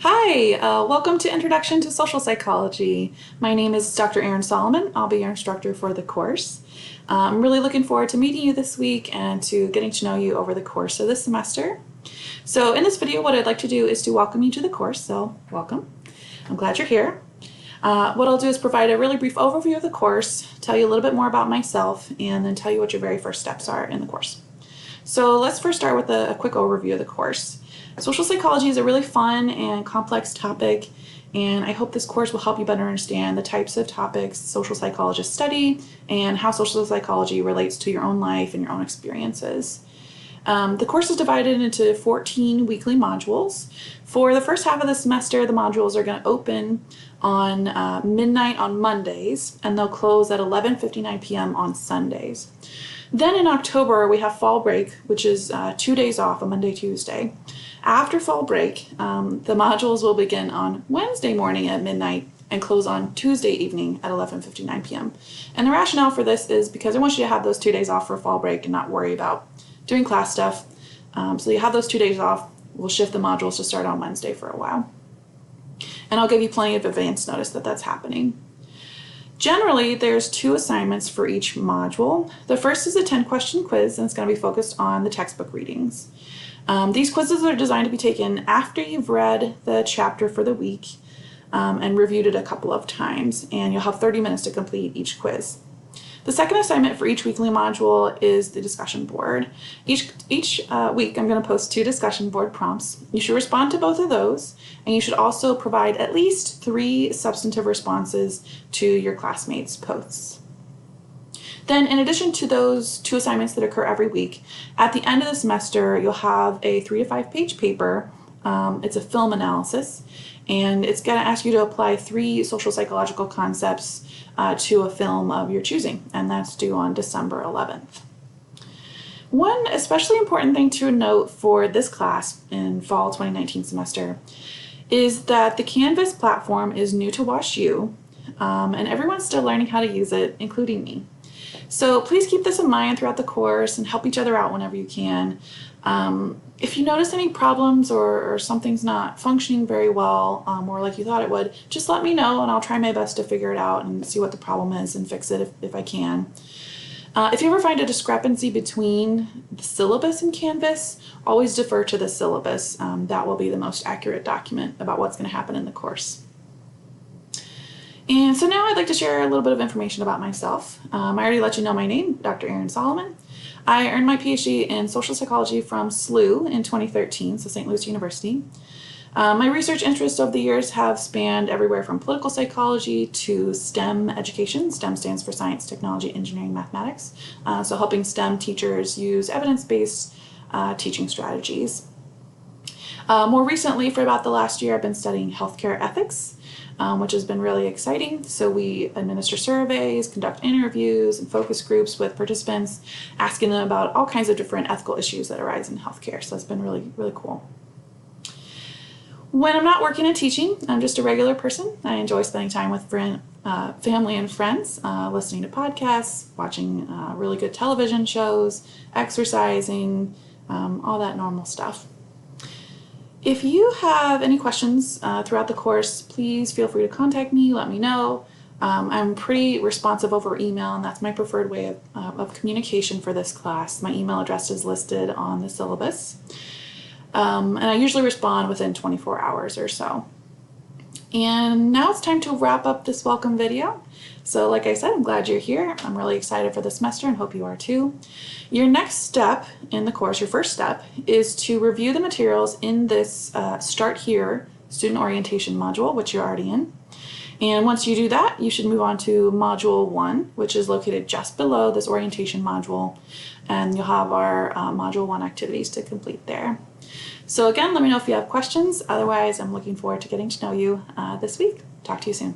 Hi, welcome to Introduction to Social Psychology. My name is Dr. Erin Solomon. I'll be your instructor for the course. I'm really looking forward to meeting you this week and to getting to know you over the course of this semester. So in this video, what I'd like to do is to welcome you to the course, so welcome. I'm glad you're here. What I'll do is provide a really brief overview of the course, tell you a little bit more about myself, and then tell you what your very first steps are in the course. So let's first start with a quick overview of the course. Social psychology is a really fun and complex topic, and I hope this course will help you better understand the types of topics social psychologists study and how social psychology relates to your own life and your own experiences. The course is divided into 14 weekly modules. For the first half of the semester, the modules are going to open on midnight on Mondays, and they'll close at 11:59 p.m. on Sundays. Then in October, we have fall break, which is 2 days off, a Monday, Tuesday. After fall break, the modules will begin on Wednesday morning at midnight and close on Tuesday evening at 11:59 p.m. And the rationale for this is because I want you to have those 2 days off for fall break and not worry about doing class stuff. So you have those 2 days off. We'll shift the modules to start on Wednesday for a while. And I'll give you plenty of advance notice that that's happening. Generally, there's 2 assignments for each module. The first is a 10-question quiz, and it's going to be focused on the textbook readings. These quizzes are designed to be taken after you've read the chapter for the week and reviewed it a couple of times, and you'll have 30 minutes to complete each quiz. The second assignment for each weekly module is the discussion board. Each week I'm going to post 2 discussion board prompts. You should respond to both of those, and you should also provide at least 3 substantive responses to your classmates' posts. Then, in addition to those 2 assignments that occur every week, at the end of the semester, you'll have a 3 to 5 page paper. It's a film analysis, and it's going to ask you to apply 3 social psychological concepts to a film of your choosing, and that's due on December 11th. One especially important thing to note for this class in fall 2019 semester is that the Canvas platform is new to WashU, and everyone's still learning how to use it, including me. So please keep this in mind throughout the course and help each other out whenever you can. If you notice any problems or something's not functioning very well or like you thought it would, just let me know and I'll try my best to figure it out and see what the problem is and fix it if I can. If you ever find a discrepancy between the syllabus and Canvas, always defer to the syllabus. That will be the most accurate document about what's going to happen in the course. And so now I'd like to share a little bit of information about myself. I already let you know my name, Dr. Erin Solomon. I earned my PhD in social psychology from SLU in 2013, so St. Louis University. My research interests over the years have spanned everywhere from political psychology to STEM education. STEM stands for science, technology, engineering, mathematics. So helping STEM teachers use evidence-based teaching strategies. More recently, for about the last year, I've been studying healthcare ethics, which has been really exciting. So we administer surveys, conduct interviews and focus groups with participants, asking them about all kinds of different ethical issues that arise in healthcare. So it's been really, really cool. When I'm not working and teaching, I'm just a regular person. I enjoy spending time with family and friends, listening to podcasts, watching really good television shows, exercising, all that normal stuff. If you have any questions throughout the course, please feel free to contact me, let me know. I'm pretty responsive over email, and that's my preferred way of communication for this class. My email address is listed on the syllabus, and I usually respond within 24 hours or so. And now it's time to wrap up this welcome video. So like I said, I'm glad you're here. I'm really excited for the semester and hope you are too. Your next step in the course, your first step, is to review the materials in this Start Here student orientation module, which you're already in. And once you do that, you should move on to Module 1, which is located just below this orientation module. And you'll have our Module 1 activities to complete there. So again, let me know if you have questions. Otherwise, I'm looking forward to getting to know you this week. Talk to you soon.